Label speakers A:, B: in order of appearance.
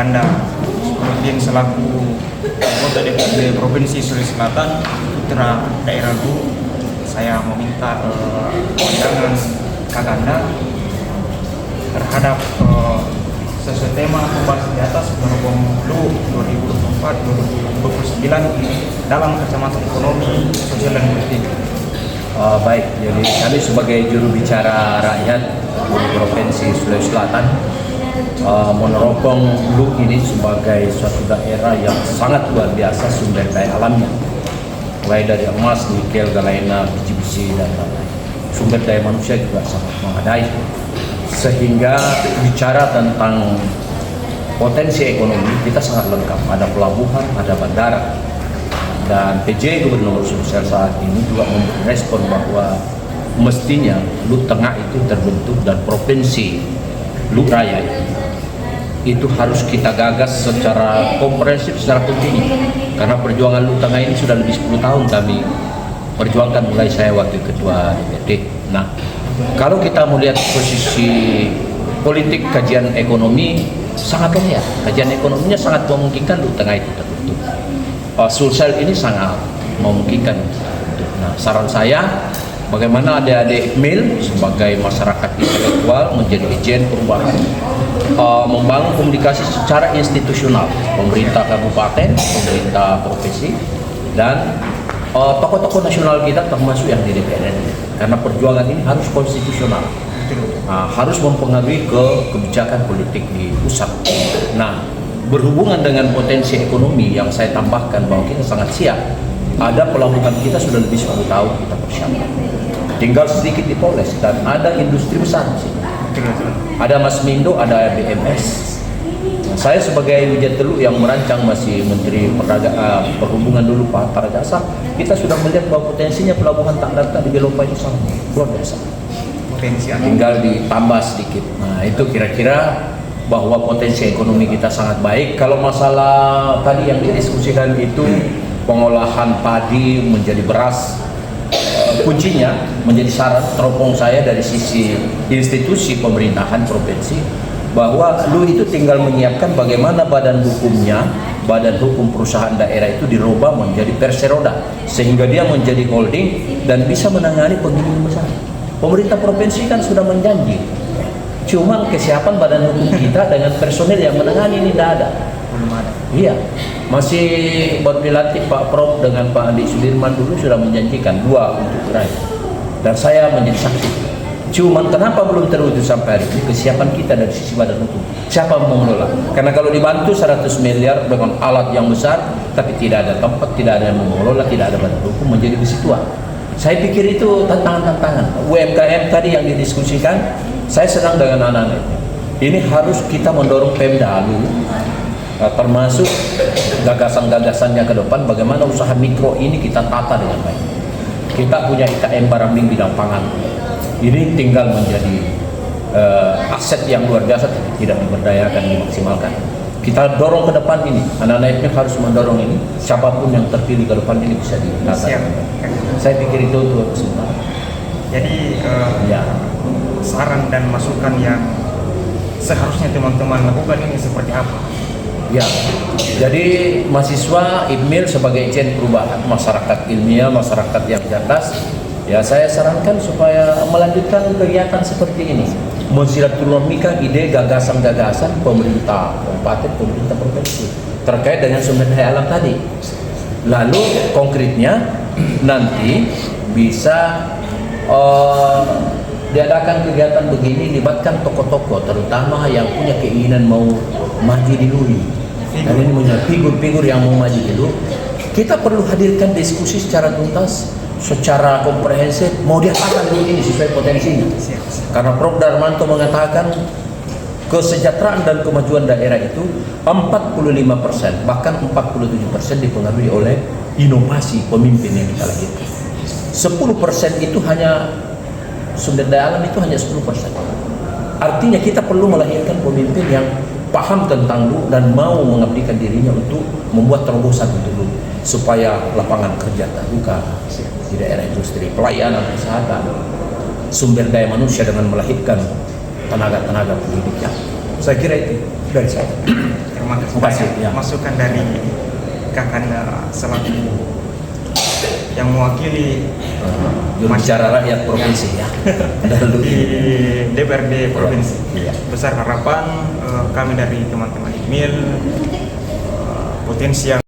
A: Kakanda Nurdin selaku anggota DPRD Provinsi Sulawesi Selatan, putra daerah Lu, saya meminta pandangan Kakanda terhadap sesuai tema pembahasan di atas Menerobong Lu 2024-2029 dalam kacamata ekonomi, sosial, dan politik.
B: Baik, jadi kami sebagai juru bicara rakyat di Provinsi Sulawesi Selatan meneropong Lu ini sebagai suatu daerah yang sangat luar biasa sumber daya alamnya, mulai dari emas, nikel, galena, biji-biji, dan lain-lain. Sumber daya manusia juga sangat memadai, sehingga bicara tentang potensi ekonomi kita sangat lengkap. Ada pelabuhan, ada bandara, dan PJ Gubernur Sulsel saat ini juga memberi respon bahwa mestinya Lu Tengah itu terbentuk dan provinsi Lu Raya itu harus kita gagas secara komprehensif, secara kontinu, karena perjuangan Lu Tengah ini sudah lebih 10 tahun kami perjuangkan, mulai saya waktu ketua DPRD. Nah, kalau kita melihat posisi politik kajian ekonomi sangat kaya, kajian ekonominya sangat memungkinkan Lu Tengah itu terbentuk. Sulsel ini sangat memungkinkan untuk. Nah, saran saya bagaimana adik-adik MIL sebagai masyarakat intelektual menjadi agen perubahan, membangun komunikasi secara institusional, pemerintah kabupaten, pemerintah provinsi, dan tokoh-tokoh nasional kita termasuk yang di DPR, karena perjuangan ini harus konstitusional, harus mempengaruhi ke kebijakan politik di pusat. Nah, berhubungan dengan potensi ekonomi yang saya tambahkan bahwa kita sangat siap. Ada pelabuhan kita sudah lebih 10 tahun kita persiapkan, tinggal sedikit dipoles, dan ada industri besar di sini. Ada Masmindo, ada BMS. Nah, saya sebagai Wijat Teluk yang merancang, masih Menteri Perhubungan dulu Pak Tarajasa, kita sudah melihat bahwa potensinya pelabuhan Takdata di Belopa itu sangat luar biasa. Tinggal ditambah sedikit. Nah, itu kira-kira bahwa potensi ekonomi kita sangat baik. Kalau masalah tadi yang didiskusikan itu pengolahan padi menjadi beras, kuncinya menjadi saran teropong saya dari sisi institusi pemerintahan provinsi, bahwa Lu itu tinggal menyiapkan bagaimana badan hukumnya, badan hukum perusahaan daerah itu dirubah menjadi perseroda, sehingga dia menjadi holding dan bisa menangani penggilingan besar. Pemerintah provinsi kan sudah menjanji, cuma kesiapan badan hukum kita dengan personil yang menangani ini tidak ada. Belum ada. Iya, masih baru dilantik Pak Prof dengan Pak Andi Sudirman dulu sudah menjanjikan 2 untuk gerai, dan saya menjadi saksi. Cuman kenapa belum terwujud sampai hari ini? Kesiapan kita dari sisi badan hukum. Siapa yang mengelola? Karena kalau dibantu 100 miliar dengan alat yang besar, tapi tidak ada tempat, tidak ada yang mengelola, tidak ada badan hukum, menjadi besi tua. Saya pikir itu tantangan-tantangan. UMKM tadi yang didiskusikan, saya senang dengan anak-anak ini. Harus kita mendorong Pemda dulu, termasuk gagasan-gagasannya ke depan, bagaimana usaha mikro ini kita tata dengan baik. Kita punya IKM Barambing bidang pangan, ini tinggal menjadi aset yang luar biasa, tidak diberdayakan, dimaksimalkan. Kita dorong ke depan ini, anak-anak ini harus mendorong ini, siapapun yang terpilih ke depan ini bisa ditata. Saya pikir itu untuk kesempatan.
A: Jadi saran dan masukan yang seharusnya teman-teman lakukan ini seperti apa?
B: Ya, jadi mahasiswa IPMIL sebagai agen perubahan, masyarakat ilmiah, masyarakat yang cerdas, ya saya sarankan supaya melanjutkan kegiatan seperti ini, mensilaturahmikan ide, gagasan-gagasan pemerintah kabupaten, pemerintah provinsi terkait dengan sumber daya alam tadi. Lalu konkretnya nanti bisa diadakan kegiatan begini, libatkan tokoh-tokoh terutama yang punya keinginan mau maju di LUI. Dan ini punya figur-figur yang mau maju dulu. Kita perlu hadirkan diskusi secara tuntas, secara komprehensif, mau diapakan dulu ini sesuai potensinya. Karena Prof. Darmanto mengatakan kesejahteraan dan kemajuan daerah itu 45%, bahkan 47% dipengaruhi oleh inovasi pemimpin yang kita lahirkan. 10% itu hanya sumber daya alam, itu hanya 10%. Artinya kita perlu melahirkan pemimpin yang paham tentang Lu dan mau mengabdikan dirinya untuk membuat terobosan untuk Lu, supaya lapangan kerja terbuka di daerah industri, pelayanan, kesehatan, sumber daya manusia dengan melahirkan tenaga-tenaga pendidik yang Saya kira itu dari saya.
A: Terima kasih
B: Terima kasih,
A: banyak
B: ya.
A: masukan dari Kakanda selaku yang mewakili
B: Juru bicara rakyat provinsi ya. Lalu
A: di DPRD provinsi.
B: Iya.
A: Besar harapan kami dari teman-teman IMIL potensi yang